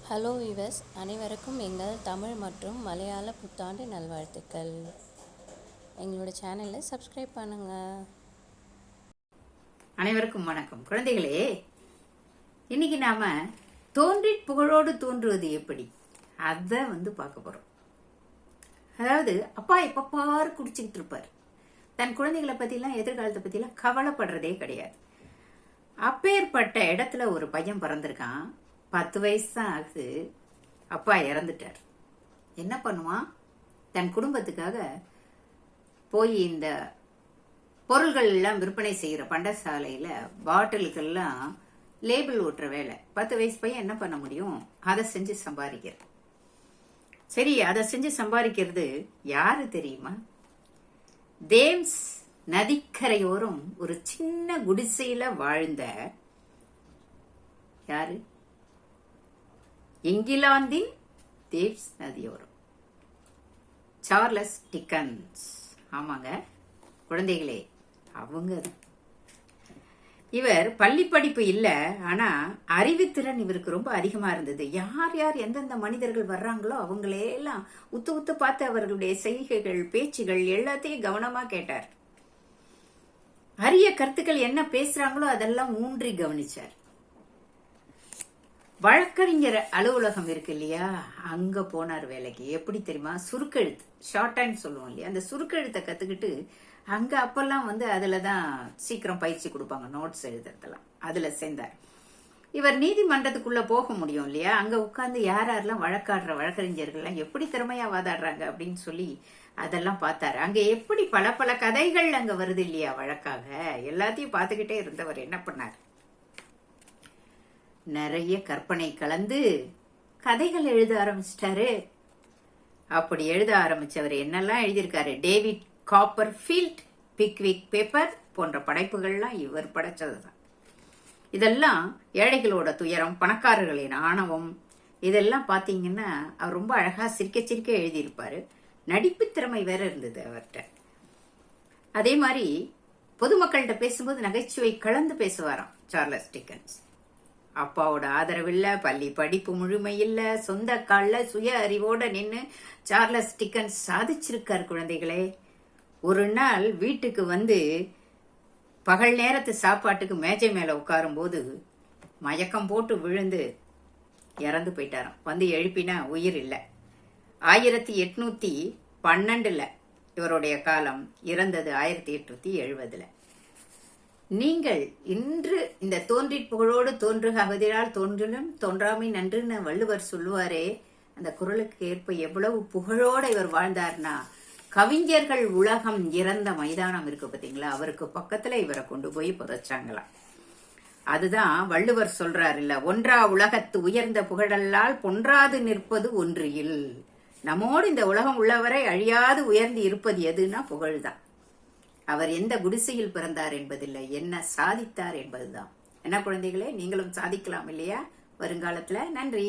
Hello விவஸ், அனைவருக்கும் எங்கள் தமிழ் மற்றும் மலையாள புத்தாண்டு நல்வாழ்த்துக்கள். எங்களோட சேனலை சப்ஸ்கிரைப் பண்ணுங்கள். அனைவருக்கும் வணக்கம். குழந்தைகளே, இன்னைக்கு நாம தோன்றி புகழோடு தோன்றுவது எப்படி அதை பார்க்க போறோம். அதாவது அப்பா எப்பப்பாரு குடிச்சுக்கிட்டு இருப்பார். தன் குழந்தைகளை பத்திலாம் எதிர்காலத்தை பத்திலாம் கவலைப்படுறதே கிடையாது. அப்பேற்பட்ட இடத்துல ஒரு பையன் பிறந்திருக்கான். 10 வயசு தான் ஆகுது. அப்பா இறந்துட்டார். என்ன பண்ணுவான்? தன் குடும்பத்துக்காக போய் இந்த பொருள்கள் எல்லாம் விற்பனை செய்யற பண்டசாலையில பாட்டிலுக்கெல்லாம் லேபிள் ஓட்டுற வேலை. 10 வயசு பையன் என்ன பண்ண முடியும்? அதை செஞ்சு சம்பாதிக்கிறது. சரி, அதை செஞ்சு சம்பாதிக்கிறது யாரு தெரியுமா? தேம்ஸ் நதிக்கரையோரம் ஒரு சின்ன குடிசையில வாழ்ந்த யாரு? இங்கிலாந்தின் தேவ்ஸ் நதியோரம் சார்லஸ் டிக்கன்ஸ். ஆமாங்க குழந்தைகளே, அவங்க இவர் பள்ளி படிப்பு இல்ல, ஆனா அறிவுத்திறன் இவருக்கு ரொம்ப அதிகமா இருந்தது. யார் யார் எந்தெந்த மனிதர்கள் வர்றாங்களோ அவங்களே எல்லாம் உத்து உத்து பார்த்து அவர்களுடைய செய்கைகள், பேச்சுகள் எல்லாத்தையும் கவனமா கேட்டார். அரிய கருத்துக்கள் என்ன பேசுறாங்களோ அதெல்லாம் ஊன்றி கவனிச்சார். வழக்கறிஞர் அலுவலகம் இருக்கு இல்லையா, அங்க போனார் வேலைக்கு. எப்படி தெரியுமா? சுருக்கெழுத்து, ஷார்ட் ஹேண்ட் சொல்லுவோம் இல்லையா, அந்த சுருக்கெழுத்தை கத்துக்கிட்டு அங்க அப்பெல்லாம் அதுலதான் சீக்கிரம் பயிற்சி கொடுப்பாங்க, நோட்ஸ் எழுதுறதெல்லாம். அதுல சேர்ந்தார். இவர் நீதிமன்றத்துக்குள்ள போக முடியும் இல்லையா, அங்க உட்கார்ந்து யார் யாரெல்லாம் வழக்காடுற வழக்கறிஞர்கள்லாம் எப்படி திறமையா வாதாடுறாங்க அப்படின்னு சொல்லி அதெல்லாம் பார்த்தாரு. அங்க எப்படி பல பல கதைகள் அங்க வருது இல்லையா வழக்காக, எல்லாத்தையும் பார்த்துக்கிட்டே இருந்தவர் என்ன பண்ணார்? நிறைய கற்பனை கலந்து கதைகள் எழுத ஆரம்பிச்சிட்டாரு. அப்படி எழுத ஆரம்பிச்சவர் என்னெல்லாம் எழுதியிருக்காரு? டேவிட் காப்பர்ஃபீல்ட், பிக்விக் பேப்பர் போன்ற படைப்புகள்லாம் இவர் படைச்சதுதான். இதெல்லாம் ஏழைகளோட துயரம், பணக்காரர்களின் ஆணவம், இதெல்லாம் பாத்தீங்கன்னா அவர் ரொம்ப அழகா சிரிக்க சிரிக்க எழுதியிருப்பாரு. நடிப்பு திறமை வேற இருந்தது அவர்கிட்ட. அதே மாதிரி பொதுமக்கள்கிட்ட பேசும்போது நகைச்சுவை கலந்து பேசுவாராம் சார்லஸ் டிக்கன்ஸ். அப்பாவோட ஆதரவில்ல, பள்ளி படிப்பு முழுமை இல்ல, சொந்த கால்ல சுய அறிவோட நின்னு சார்லஸ் டிக்கன்ஸ் சாதிச்சிருக்கார். குழந்தைகளே, ஒரு நாள் வீட்டுக்கு பகல் நேரத்து சாப்பாட்டுக்கு மேஜை மேல உட்காரும் போது மயக்கம் போட்டு விழுந்து இறந்து போயிட்டாராம். எழுப்பினா உயிர் இல்ல. 1812 இவருடைய காலம். இறந்தது 1870. நீங்கள் இன்று இந்த தோன்றி புகழோடு தோன்றுக அகதிரால் தோன்றிலும் தோன்றாமை நன்றுன்னு வள்ளுவர் சொல்லுவாரே, அந்த குரலுக்கு ஏற்ப எவ்வளவு புகழோட இவர் வாழ்ந்தார்னா, கவிஞர்கள் உலகம் இறந்த மைதானம் இருக்கு பாத்தீங்களா, அவருக்கு பக்கத்துல இவரை கொண்டு போய் புதைச்சாங்களாம். அதுதான் வள்ளுவர் சொல்றாரு இல்ல, ஒன்றா உலகத்து உயர்ந்த புகழல்லால் பொன்றாது நிற்பது ஒன்றியில். நம்மோடு இந்த உலகம் உள்ளவரை அழியாது உயர்ந்து இருப்பது எதுன்னா புகழ்தான். அவர் எந்த குடிசையில் பிறந்தார் என்பதில்லை, என்ன சாதித்தார் என்பதுதான். என்ன குழந்தைகளே, நீங்களும் சாதிக்கலாம் இல்லையா வருங்காலத்துல? நன்றி.